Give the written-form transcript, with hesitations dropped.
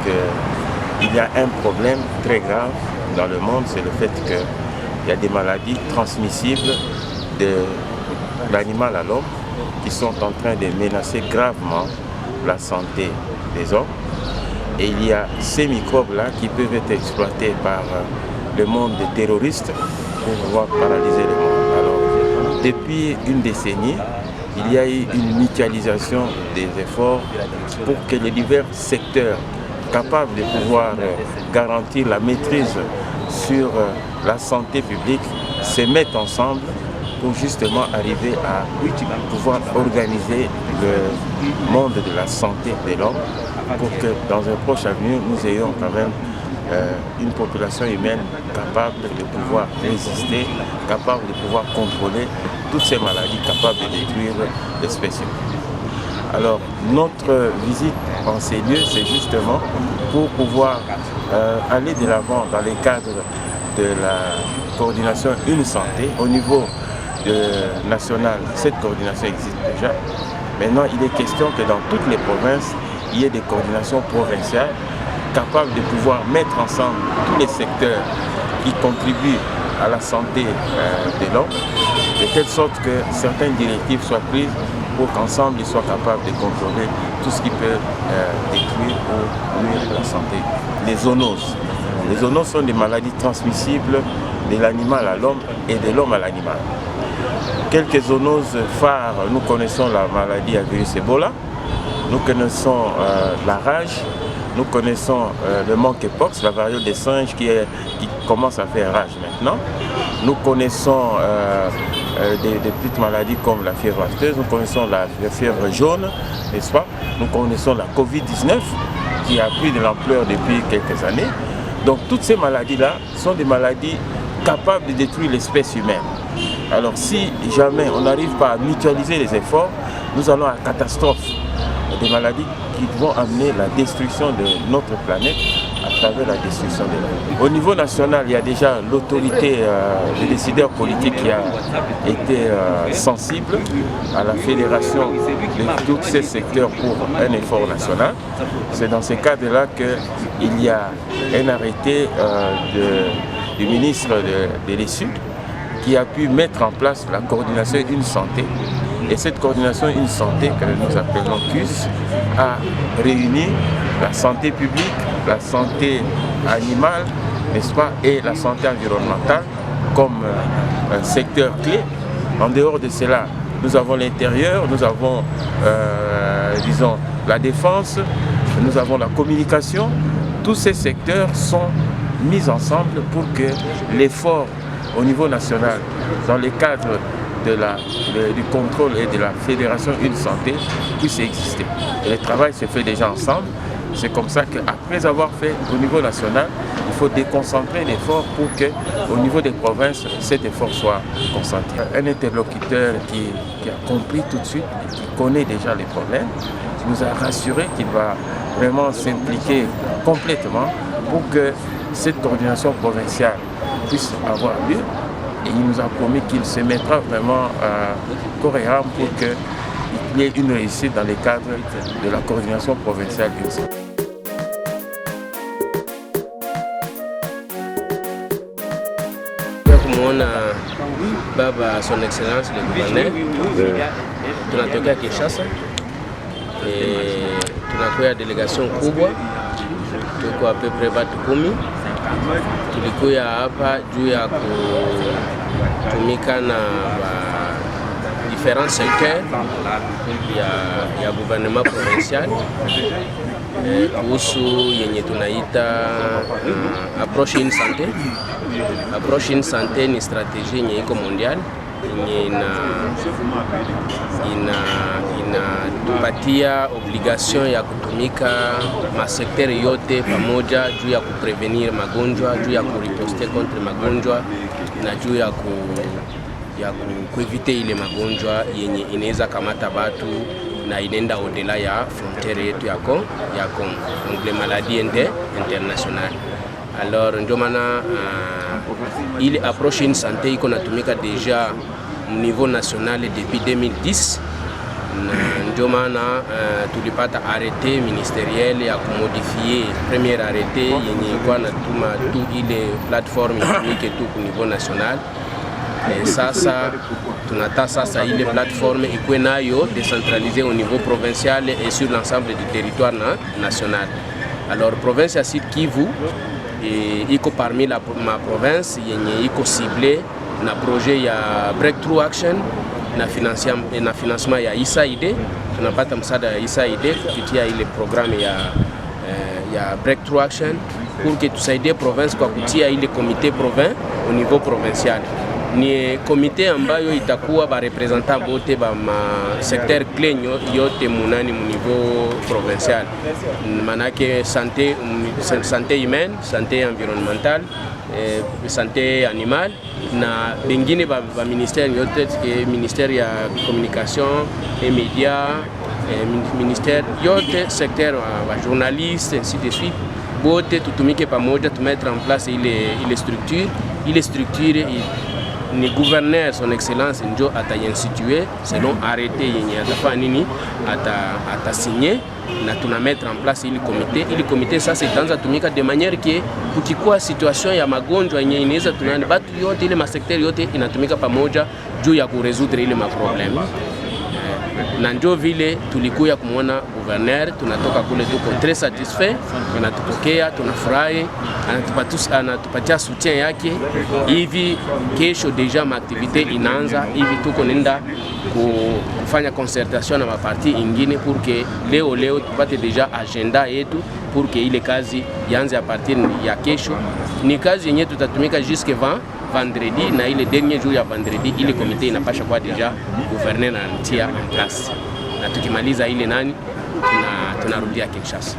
qu'il y a un problème très grave dans le monde, c'est le fait qu'il y a des maladies transmissibles de l'animal à l'homme qui sont en train de menacer gravement la santé des hommes. Et il y a ces microbes-là qui peuvent être exploités par le monde des terroristes pour pouvoir paralyser le monde. Alors, depuis une décennie, il y a eu une mutualisation des efforts pour que les divers secteurs capables de pouvoir garantir la maîtrise sur la santé publique se mettent ensemble pour justement arriver à pouvoir organiser le monde de la santé de l'homme pour que dans un proche avenir, nous ayons quand même une population humaine capable de pouvoir résister, capable de pouvoir contrôler toutes ces maladies, capables de détruire l'espèce humaine. Alors, notre visite en ces lieux, c'est justement pour pouvoir aller de l'avant dans les cadres de la coordination Une Santé. Au niveau national, cette coordination existe déjà. Maintenant, il est question que dans toutes les provinces, il y ait des coordinations provinciales capables de pouvoir mettre ensemble tous les secteurs qui contribuent à la santé de l'homme, de telle sorte que certaines directives soient prises pour qu'ensemble ils soient capables de contrôler tout ce qui peut détruire ou nuire la santé. Les zoonoses. Les zoonoses sont des maladies transmissibles de l'animal à l'homme et de l'homme à l'animal. Quelques zoonoses phares, nous connaissons la maladie à virus Ebola, nous connaissons la rage, nous connaissons le monkeypox, la variole des singes qui commence à faire rage maintenant. Nous connaissons des petites maladies comme la fièvre afteuse, nous connaissons la fièvre jaune, n'est-ce pas? Nous connaissons la Covid-19 qui a pris de l'ampleur depuis quelques années. Donc toutes ces maladies-là sont des maladies capables de détruire l'espèce humaine. Alors si jamais on n'arrive pas à mutualiser les efforts, nous allons à la catastrophe. Des maladies qui vont amener la destruction de notre planète à travers la destruction de l'homme. Au niveau national, il y a déjà l'autorité des décideurs politiques qui a été sensible à la fédération de tous ces secteurs pour un effort national. C'est dans ce cadre-là qu'il y a un arrêté du ministre de l'Essud qui a pu mettre en place la coordination Une Santé. Et cette coordination Une Santé, que nous appelons CUS, a réuni la santé publique, la santé animale, n'est-ce pas, et la santé environnementale comme un secteur clé. En dehors de cela, nous avons l'intérieur, nous avons, disons, la défense, nous avons la communication. Tous ces secteurs sont mis ensemble pour que l'effort au niveau national, dans les cadres du contrôle et de la fédération Une Santé, puisse exister. Et le travail se fait déjà ensemble. C'est comme ça qu'après avoir fait au niveau national, il faut déconcentrer l'effort pour qu'au niveau des provinces, cet effort soit concentré. Un interlocuteur qui a compris tout de suite, qui connaît déjà les problèmes, qui nous a rassuré qu'il va vraiment s'impliquer complètement pour que cette coordination provinciale puisse avoir lieu. Et il nous a promis qu'il se mettra vraiment corps et âme pour qu'il y ait une réussite dans les cadres de la coordination provinciale. Kumuona baba son excellence le gouverneur, tunatokea Kinshasa, tunakuya delegation kubwa, tuko peu batu 10. Tulikuya hapa juu ya kutumika na différents secteurs ya gouvernement provincial kuhusu yenye tunaita approche Une Santé. Approche Une Santé ni strategie yenye iko mondial yenye inatupatia obligation ya kutumika masekteri yote pamoja juu ya kuprevenir magonjwa, juu ya kuriposte contre magonjwa na juu ya kuevite ile magonjwa yenye inaweza kamata batu na inenda au-delà ya frontiere yetu ya Congo, donc les maladies internationales. Alors ndio maana ile approche Une Santé iko natumika deja au niveau national depuis 2010 ndio maana tulipata arrêté ministériel ya kumodifie premier arrêté yenye ilikuwa natuma tu ile plateforme itumike tu ku niveau national. Sasa tunata sasa ile plateforme ikuwe nayo décentralisée au niveau provincial et sur l'ensemble du territoire national. Alors province ya Sud Kivu iko parmi ma province yenye iko ciblé na projet ya Breakthrough Action na financement ya USAID. Tunapata msaada ya USAID kupitia ile programme ya Breakthrough Action pour que tusaidie province kwa kutia ile comité province au niveau provincial. Ni komite ambayo itakuwa ba representant bote ba ma secteur clé yote munani mu niveau provincial. Manake santé humaine, santé environnementale, santé animale na bengine ba ministère yote ke ministère ya communication et médias, ministère yote secteur wa journaliste ainsi de suite. Bote tutumike pamoja tu mettre en place ile structure ni gouverneur son excellence njo atainstituer selon arrêté yenye atafanya nini atasigner na tuna mettre en place ili comité sasa itaanza tumika de manière que kukikuwa situation ya magonjwa yenye inaweza tunani batu yote ile masekter yote inatumika pamoja juu ya kuresoudre ile maproblème. Na ndio vile tulikuya kumwona gouverneur, tunatoka kule tuko très satisfait, anatupokea tunafurahi, anatupatia soutien yake. Hivi kesho deja maaktivite inaanza, hivi tuko nenda kufanya concertation na maparti ingine pour que leo tupate deja agenda yetu pour que ile kazi yanze a partir ya kesho. Ni kazi yenye tutatumika jusque vendredi na ile dernier jour ya vendredi ile komite inapasha kwa deja gouverneur na ntia en place. Na tukimaliza ile tunarudi Kinshasa.